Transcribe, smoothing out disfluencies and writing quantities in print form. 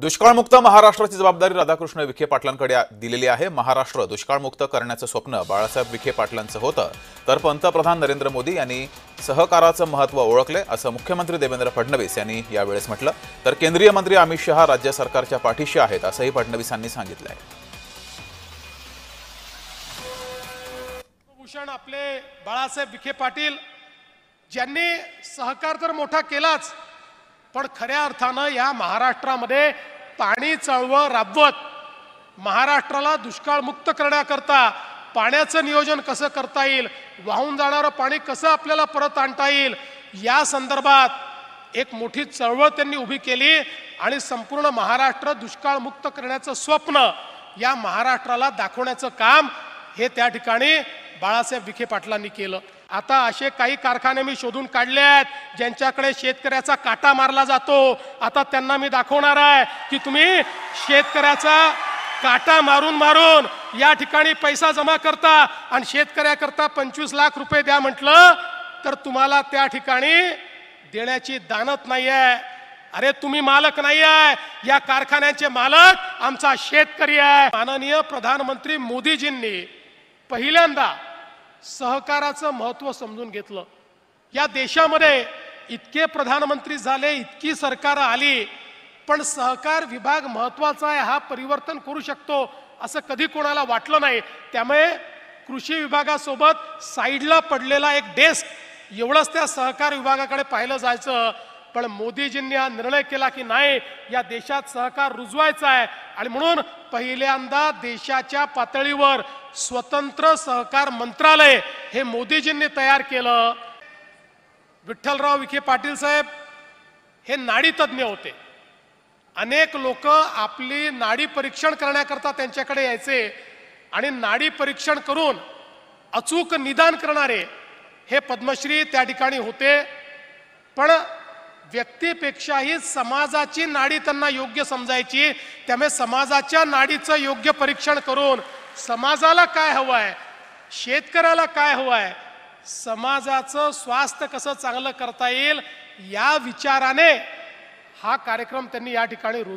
दुष्काळमुक्त महाराष्ट्राची जबाबदारी राधाकृष्ण विखे पाटलांकडे दिलेली आहे। महाराष्ट्र दुष्काळमुक्त करण्याचं स्वप्न बाळासाहेब विखे पाटलांचं होतं, तर पंतप्रधान नरेंद्र मोदी यांनी सहकाराचं महत्त्व ओळखले असं मुख्यमंत्री देवेंद्र फडणवीस यांनी यावेळेस म्हटलं। तर केंद्रीय मंत्री अमित शहा राज्य सरकारच्या पाठीशी आहेत असंही फडणवीसांनी सांगितलं आहे। भूषण आपले बाळासाहेब विखे पाटील ज्यांनी सहकार तर मोठा केलाच, पण खऱ्या अर्थानं या महाराष्ट्रामध्ये पाणी चळवळ राबवत महाराष्ट्राला दुष्काळमुक्त करण्याकरता पाण्याचं नियोजन कसं करता येईल, वाहून जाणारं पाणी कसं आपल्याला परत आणता येईल, या संदर्भात एक मोठी चळवळ त्यांनी उभी केली आणि संपूर्ण महाराष्ट्र दुष्काळमुक्त करण्याचं स्वप्न या महाराष्ट्राला दाखवण्याचं काम हे त्या ठिकाणी बाळासाहेब विखे पाटलांनी केलं। आता असे काही कारखाने मी शोधून काढले आहेत ज्यांच्याकडे शेतकऱ्याचा काटा मारला जातो। आता त्यांना मी दाखवणार आहे की तुम्ही शेतकऱ्याचा काटा मारून मारून या ठिकाणी पैसा जमा करता आणि शेतकऱ्याकरता 25 लाख रुपये द्या म्हटलं तर तुम्हाला त्या ठिकाणी देण्याची दानत नाहीये। अरे तुम्ही मालक नाही आहे, या कारखान्याचे मालक आमचा शेतकरी आहे। माननीय प्रधानमंत्री मोदीजींनी पहिल्यांदा सहकाराचं महत्त्व समजून घेतलं। या देशामध्ये इतके प्रधानमंत्री झाले, इतकी सरकार आली, पण सहकार विभाग महत्त्वाचा आहे, हा परिवर्तन करू शकतो असं कधी कोणाला वाटलं नाही। त्यामुळे कृषी विभागासोबत साईडला पडलेला एक डेस्क एवढंच त्या सहकार विभागाकडे पाहिलं जायचं। पण मोदीजींनी हा निर्णय केला की नाही, या देशात सहकार रुजवायचा आहे आणि म्हणून पहिल्यांदा देशाच्या पातळीवर स्वतंत्र सहकार मंत्रालय हे मोदीजींनी तयार केलं। विठ्ठलराव विखे पाटील साहेब हे नाडी तज्ञ होते। अनेक लोक आपली नाडी परीक्षण करण्याकरता त्यांच्याकडे यायचे आणि नाडी परीक्षण करून अचूक निदान करणारे हे पद्मश्री त्या ठिकाणी होते। पण व्यक्तीपेक्षाही समाजाची नाडी त्यांना योग्य समजायची, त्यामुळे समाजाच्या नाडीचं योग्य परीक्षण करून समाजाला काय हवं आहे, शेतकऱ्याला काय हवं आहे, समाजाचं स्वास्थ्य कसं चांगलं करता येईल, या विचाराने हा कार्यक्रम त्यांनी या ठिकाणी रुजवला।